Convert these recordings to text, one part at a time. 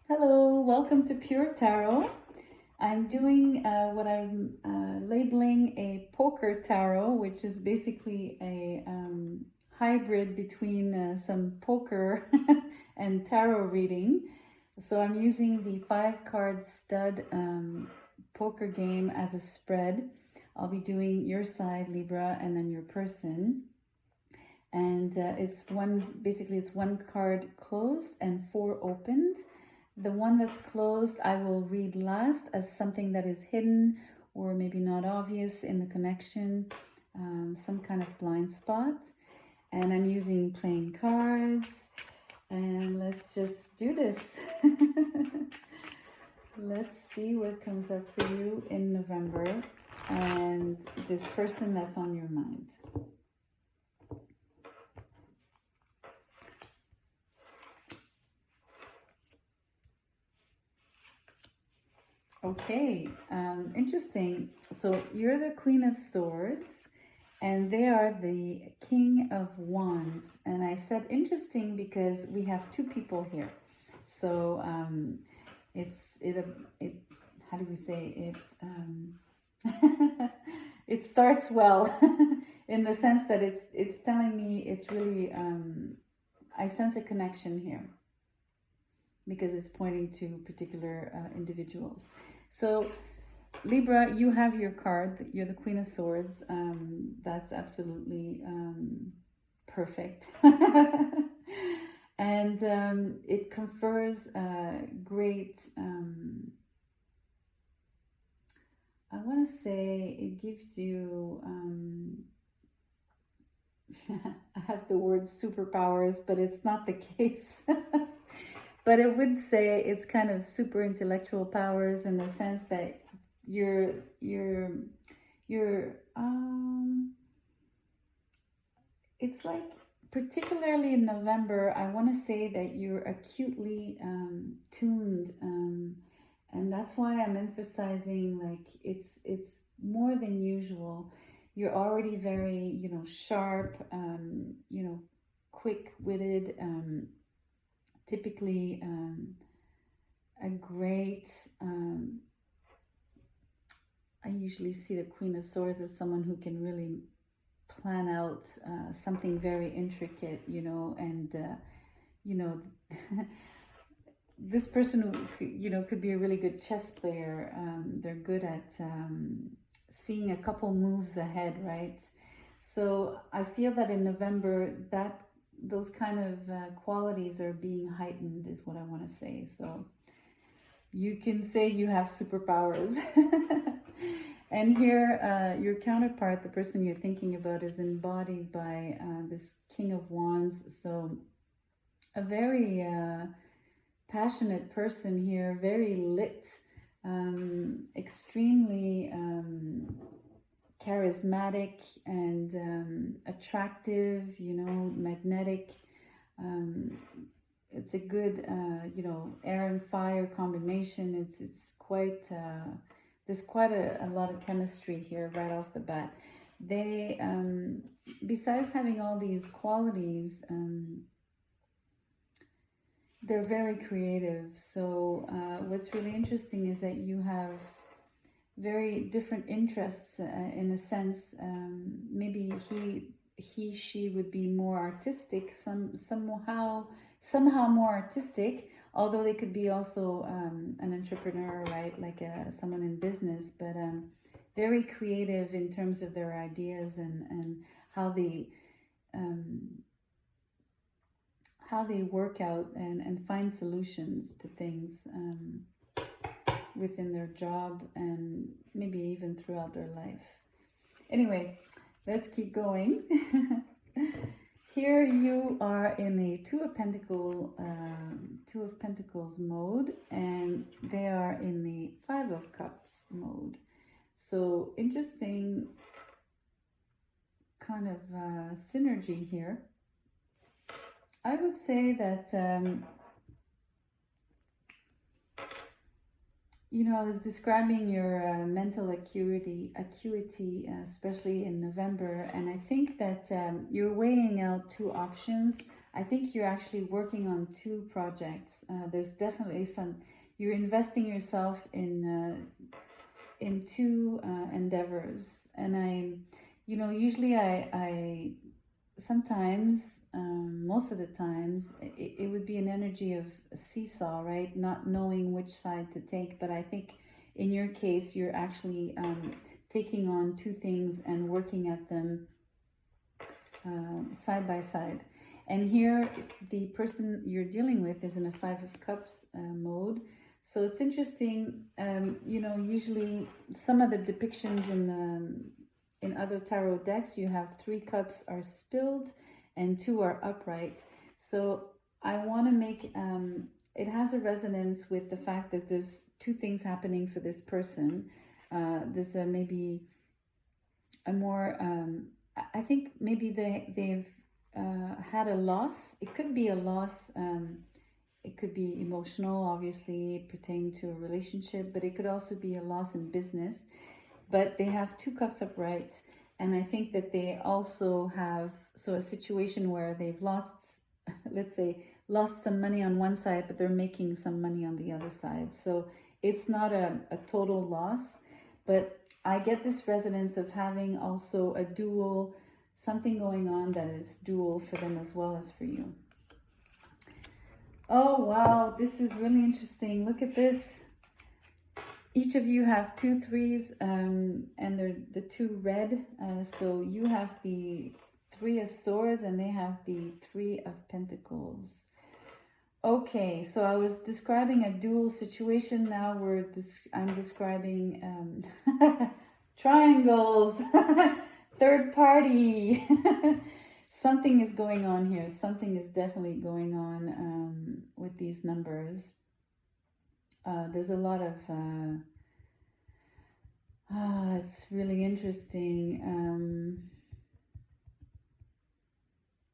Hello, welcome to Pure Tarot. I'm doing what I'm labeling a poker tarot, which is basically a hybrid between some poker and tarot reading. So I'm using the 5-card stud poker game as a spread. I'll be doing your side, Libra, and then your person. And it's one card closed and 4 opened. The one that's closed, I will read last as something that is hidden or maybe not obvious in the connection, some kind of blind spot. And I'm using playing cards. And let's just do this. Let's see what comes up for you in November and this person that's on your mind. Okay, interesting. So you're the Queen of Swords and they are the King of Wands. And I said interesting because we have 2 people here. So how do we say it? It starts well in the sense that it's telling me it's really, I sense a connection here because it's pointing to particular individuals. So Libra, you have your card. You're the Queen of Swords. That's absolutely perfect. And it confers great, I want to say it gives you, I have the word superpowers, but it's not the case. But it would say it's kind of super intellectual powers in the sense that you're it's like particularly in November, I want to say that you're acutely tuned, and that's why I'm emphasizing like it's more than usual. You're already very sharp, quick-witted, typically a great I usually see the Queen of Swords as someone who can really plan out something very intricate, and this person who could be a really good chess player. They're good at seeing a couple moves ahead, right? So I feel that in November that those kind of qualities are being heightened is what I want to say. So you can say you have superpowers. And here your counterpart, the person you're thinking about, is embodied by this King of Wands. So a very passionate person here, very lit, extremely charismatic and attractive, magnetic. It's a good, air and fire combination. It's quite, there's quite a lot of chemistry here right off the bat. They, besides having all these qualities, they're very creative. So what's really interesting is that you have very different interests in a sense. Maybe she would be more artistic, somehow more artistic, although they could be also an entrepreneur, right? Like someone in business, but very creative in terms of their ideas and how they work out and find solutions to things within their job and maybe even throughout their life. Anyway, let's keep going. Here you are in a Two of Pentacles mode, and they are in the Five of Cups mode. So interesting kind of synergy here. I would say that I was describing your mental acuity, especially in November, and I think that you're weighing out 2 options. I think you're actually working on two projects. There's definitely you're investing yourself in two endeavors. And usually I sometimes, most of the times, it would be an energy of a seesaw, right? Not knowing which side to take. But I think in your case, you're actually taking on two things and working at them side by side. And here, the person you're dealing with is in a Five of Cups mode. So it's interesting, usually some of the depictions in other tarot decks, you have 3 cups are spilled and 2 are upright. So I want to make, it has a resonance with the fact that there's 2 things happening for this person. There's maybe a more, I think maybe they've had a loss. It could be a loss. It could be emotional, obviously, pertaining to a relationship, but it could also be a loss in business. But they have 2 cups upright, and I think that they also have a situation where they've lost, let's say, lost some money on one side, but they're making some money on the other side. So it's not a total loss, but I get this resonance of having also a dual, something going on that is dual for them as well as for you. Oh, wow, this is really interesting. Look at this. Each of you have 2 3s, and they're the 2 red. So you have the 3 of Swords and they have the 3 of Pentacles. Okay, so I was describing a dual situation. Now I'm describing triangles, third party. Something is going on here. Something is definitely going on with these numbers. There's a lot of, it's really interesting.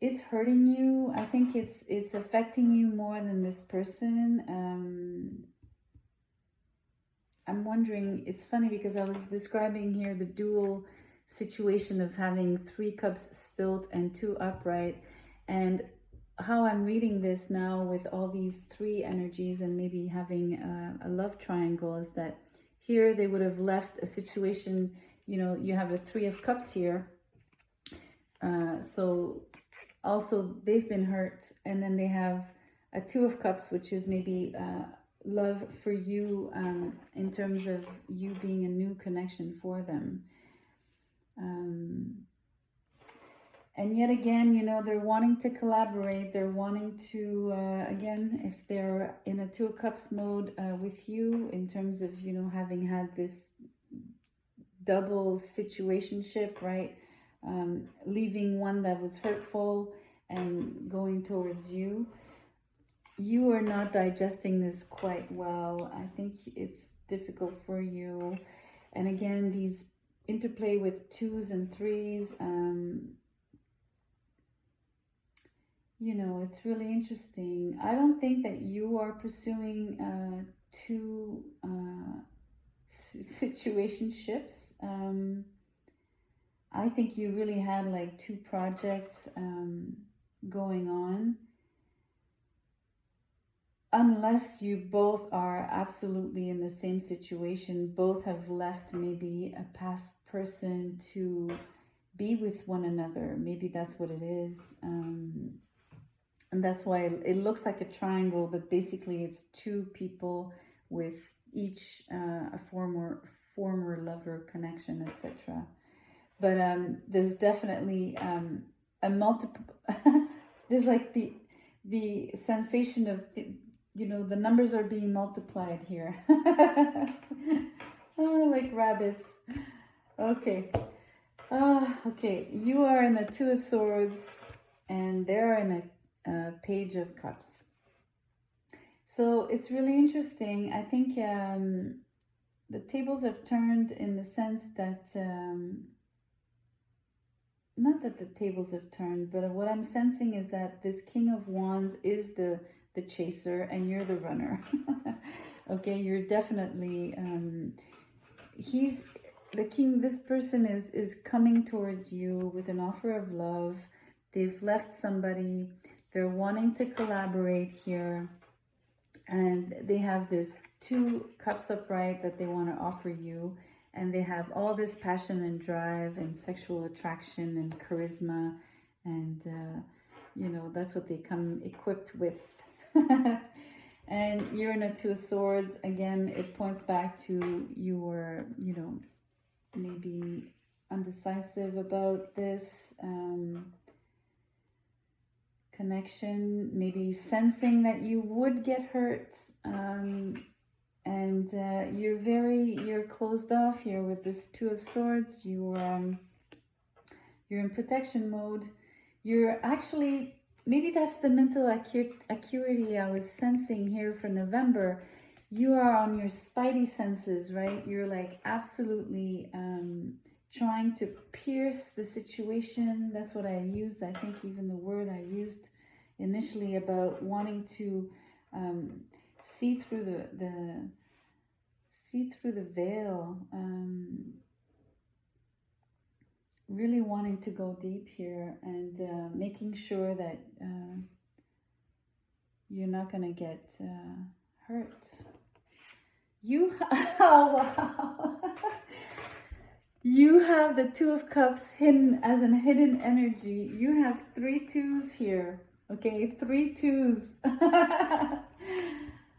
It's hurting you. I think it's affecting you more than this person. I'm wondering, it's funny because I was describing here the dual situation of having 3 cups spilled and 2 upright, and how I'm reading this now with all these 3 energies and maybe having a love triangle is that here they would have left a situation, you have a 3 of Cups here. So also they've been hurt, and then they have a 2 of Cups, which is maybe love for you in terms of you being a new connection for them. And yet again, they're wanting to collaborate. They're wanting to, again, if they're in a 2 of Cups mode with you, in terms of, having had this double situationship, right? Leaving one that was hurtful and going towards you. You are not digesting this quite well. I think it's difficult for you. And again, these interplay with 2s and 3s, it's really interesting. I don't think that you are pursuing 2 situationships. I think you really had like 2 projects going on. Unless you both are absolutely in the same situation, both have left maybe a past person to be with one another. Maybe that's what it is. And that's why it looks like a triangle, but basically it's 2 people with each a former lover connection, etc. But there's definitely a multiple. There's like the sensation of the numbers are being multiplied here. Oh, like rabbits. Okay. Okay. You are in a 2 of Swords, and they're in a Page of Cups. So it's really interesting. I think the tables have turned in the sense that, not that the tables have turned, but what I'm sensing is that this King of Wands is the chaser and you're the runner. Okay, you're definitely, he's the king. This person is coming towards you with an offer of love. They've left somebody. They're wanting to collaborate here. And they have this 2 cups upright that they want to offer you. And they have all this passion and drive and sexual attraction and charisma. And, you know, that's what they come equipped with. And you're in a 2 of swords. Again, it points back to you were, you know, maybe undecisive about this connection, maybe sensing that you would get hurt. And you're closed off here with this 2 of swords. You're in protection mode. You're actually, maybe that's the mental acuity I was sensing here for November. You are on your spidey senses, right? You're like absolutely trying to pierce the situation. That's what I used. I think even the word I used initially about wanting to see through the veil. Really wanting to go deep here and making sure that you're not going to get hurt. Oh wow. You have the 2 of Cups hidden as an hidden energy. You have 3 2s here. Okay, 3 2s.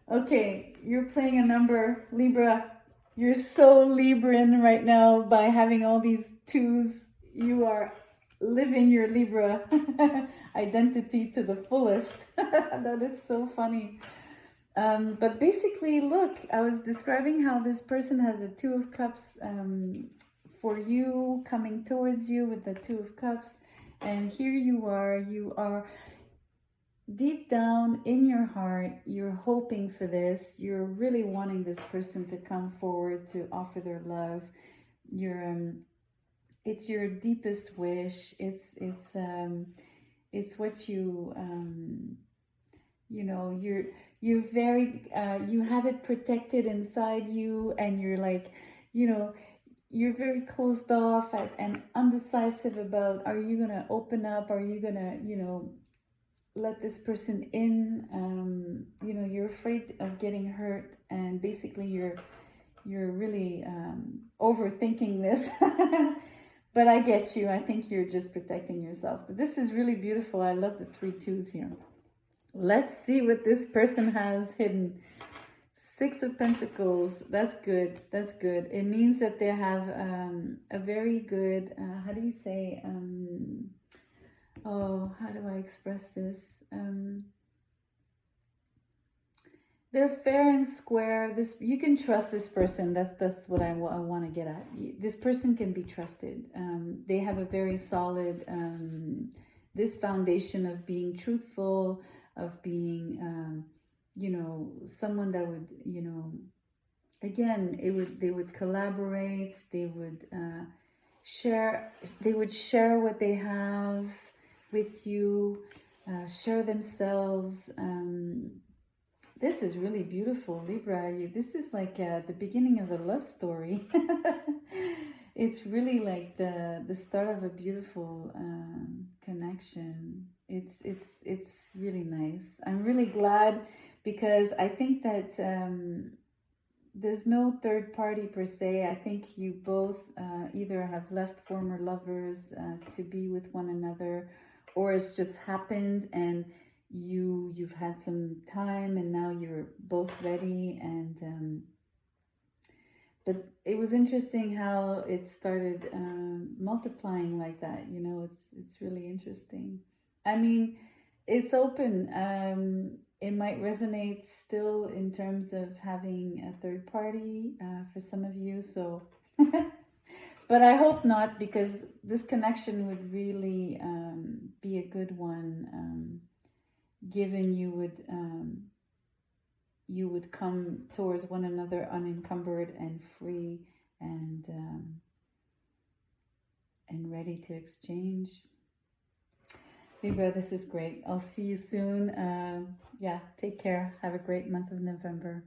Okay, you're playing a number, Libra. You're so Libran right now by having all these 2s. You are living your Libra identity to the fullest. That is so funny. But basically, look, I was describing how this person has a 2 of Cups for you, coming towards you with the 2 of Cups. And here you are deep down in your heart, you're hoping for this. You're really wanting this person to come forward to offer their love. It's your deepest wish. It's what you know, you have it protected inside you, and you're like, you know, you're very closed off and undecisive about, are you gonna open up? Are you gonna, you know, let this person in? You know, you're afraid of getting hurt, and basically you're really overthinking this. But I get you. I think you're just protecting yourself. But this is really beautiful. I love the 3 2s here. Let's see what this person has hidden. 6 of Pentacles. That's good. That's good. It means that they have a very good, how do you say, how do I express this? They're fair and square. You can trust this person. That's what I want to get at. This person can be trusted. They have a very solid, this foundation of being truthful, of being, you know, someone that would, you know, again, they would collaborate. They would share what they have with you, share themselves. This is really beautiful, Libra. This is like the beginning of a love story. It's really like the start of a beautiful connection. It's really nice. I'm really glad, because I think that there's no third party per se. I think you both either have left former lovers to be with one another, or it's just happened and you've had some time and now you're both ready. And but it was interesting how it started multiplying like that. You know, it's really interesting. I mean, it's open. It might resonate still in terms of having a third party for some of you. So, but I hope not, because this connection would really be a good one. Given you would come towards one another unencumbered and free and ready to exchange. Libra, this is great. I'll see you soon. Yeah, take care. Have a great month of November.